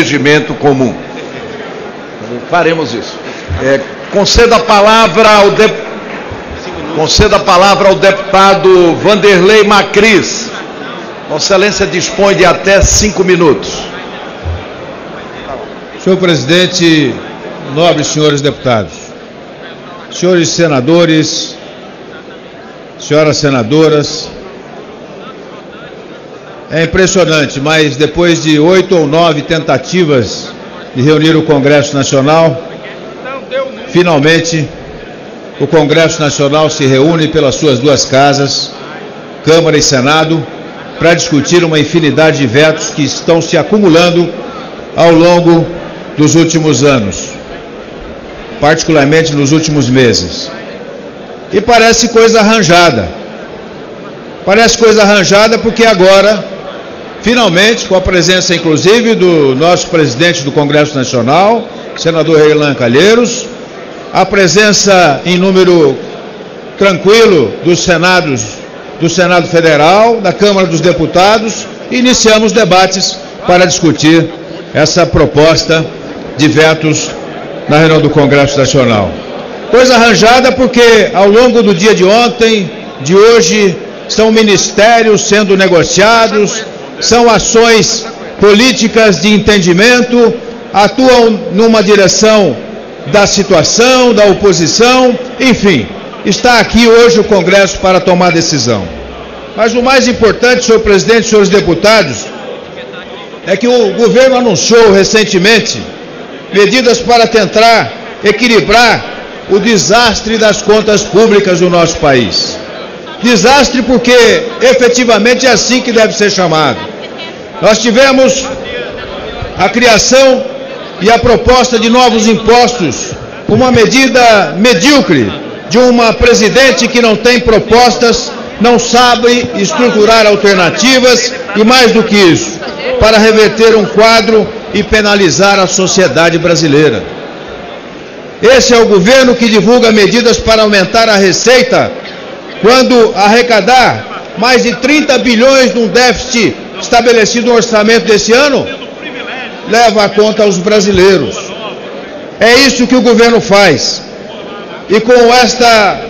regimento comum. Faremos isso. Conceda a palavra ao deputado Vanderlei Macris. Vossa Excelência dispõe de até 5 minutos. Senhor presidente, nobres senhores deputados, senhores senadores, senhoras senadoras, é impressionante, mas depois de 8 ou 9 tentativas de reunir o Congresso Nacional, finalmente o Congresso Nacional se reúne pelas suas duas casas, Câmara e Senado, para discutir uma infinidade de vetos que estão se acumulando ao longo dos últimos anos, particularmente nos últimos meses. E parece coisa arranjada. Parece coisa arranjada porque agora, finalmente, com a presença inclusive do nosso presidente do Congresso Nacional, senador Renan Calheiros, a presença em número tranquilo do Senado Federal, da Câmara dos Deputados, iniciamos debates para discutir essa proposta de vetos na reunião do Congresso Nacional. Coisa arranjada porque ao longo do dia de ontem, de hoje, são ministérios sendo negociados, são ações políticas de entendimento, atuam numa direção da situação, da oposição, enfim, está aqui hoje o Congresso para tomar decisão. Mas o mais importante, senhor presidente, senhores deputados, é que o governo anunciou recentemente medidas para tentar equilibrar o desastre das contas públicas do nosso país. Desastre porque efetivamente é assim que deve ser chamado. Nós tivemos a criação e a proposta de novos impostos, uma medida medíocre de uma presidente que não tem propostas, não sabe estruturar alternativas e, mais do que isso, para reverter um quadro e penalizar a sociedade brasileira. Esse é o governo que divulga medidas para aumentar a receita, quando arrecadar mais de 30 bilhões num déficit estabelecido no orçamento desse ano, leva a conta aos brasileiros. É isso que o governo faz. E com esta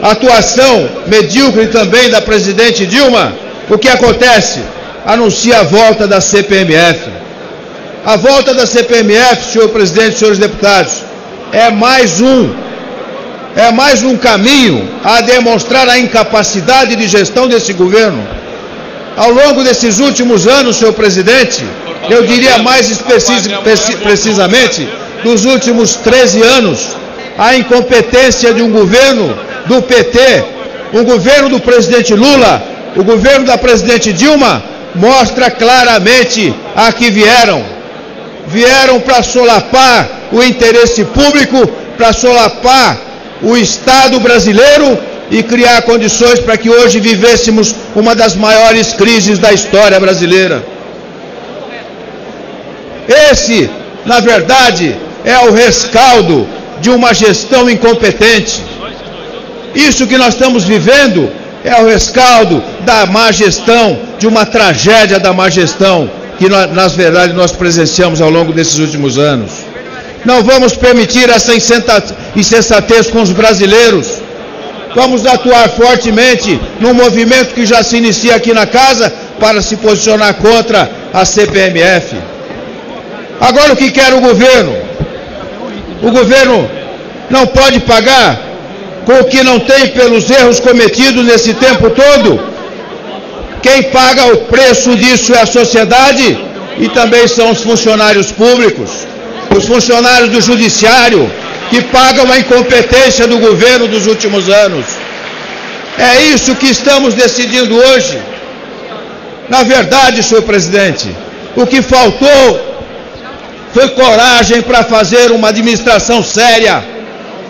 atuação medíocre também da presidente Dilma, o que acontece? Anuncia a volta da CPMF. A volta da CPMF, senhor presidente, senhores deputados, é mais um caminho a demonstrar a incapacidade de gestão desse governo. Ao longo desses últimos anos, senhor presidente, eu diria mais precisamente, dos últimos 13 anos, a incompetência de um governo do PT, um governo do presidente Lula, o governo da presidente Dilma, mostra claramente a que vieram. Vieram para solapar o interesse público, para solapar o Estado brasileiro e criar condições para que hoje vivêssemos uma das maiores crises da história brasileira. Esse, na verdade, é o rescaldo de uma gestão incompetente. Isso que nós estamos vivendo é o rescaldo da má gestão, de uma tragédia da má gestão que, na verdade, nós presenciamos ao longo desses últimos anos. Não vamos permitir essa insensatez com os brasileiros. Vamos atuar fortemente num movimento que já se inicia aqui na casa para se posicionar contra a CPMF. Agora, o que quer o governo? O governo não pode pagar com o que não tem pelos erros cometidos nesse tempo todo. Quem paga o preço disso é a sociedade e também são os funcionários públicos, os funcionários do judiciário, que pagam a incompetência do governo dos últimos anos. É isso que estamos decidindo hoje. Na verdade, senhor presidente, o que faltou foi coragem para fazer uma administração séria,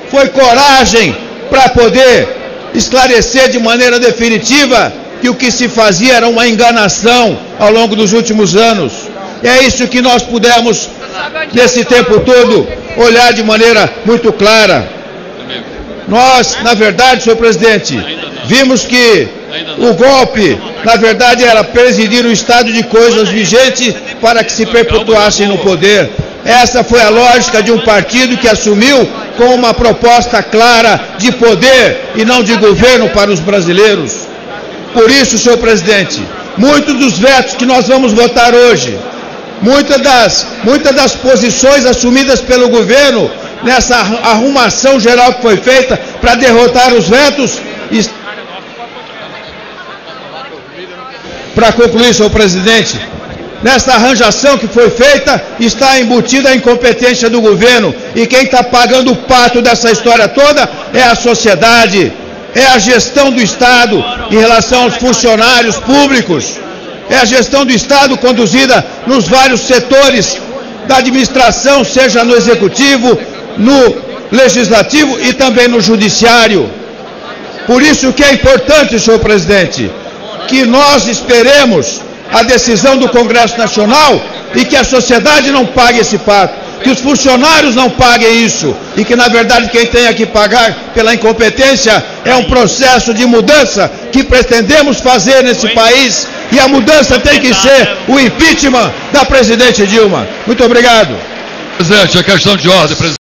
foi coragem para poder esclarecer de maneira definitiva que o que se fazia era uma enganação ao longo dos últimos anos. E é isso que nós pudemos, nesse tempo todo, olhar de maneira muito clara. Nós, na verdade, senhor presidente, vimos que O golpe, na verdade, era presidir o estado de coisas vigente para que se perpetuassem no poder. Essa foi a lógica de um partido que assumiu com uma proposta clara de poder e não de governo para os brasileiros. Por isso, senhor presidente, muitos dos vetos que nós vamos votar hoje, muitas das posições assumidas pelo governo nessa arrumação geral que foi feita para derrotar os vetos. Para concluir, senhor presidente, nessa arranjação que foi feita, está embutida a incompetência do governo, e quem está pagando o pato dessa história toda é a sociedade, é a gestão do Estado em relação aos funcionários públicos, é a gestão do Estado conduzida nos vários setores da administração, seja no executivo, no legislativo e também no judiciário. Por isso que é importante, senhor presidente, que nós esperemos a decisão do Congresso Nacional e que a sociedade não pague esse pato, que os funcionários não paguem isso, e que, na verdade, quem tem que pagar pela incompetência é um processo de mudança que pretendemos fazer nesse país, e a mudança tem que ser o impeachment da presidente Dilma. Muito obrigado. Presidente, a questão de ordem, presidente.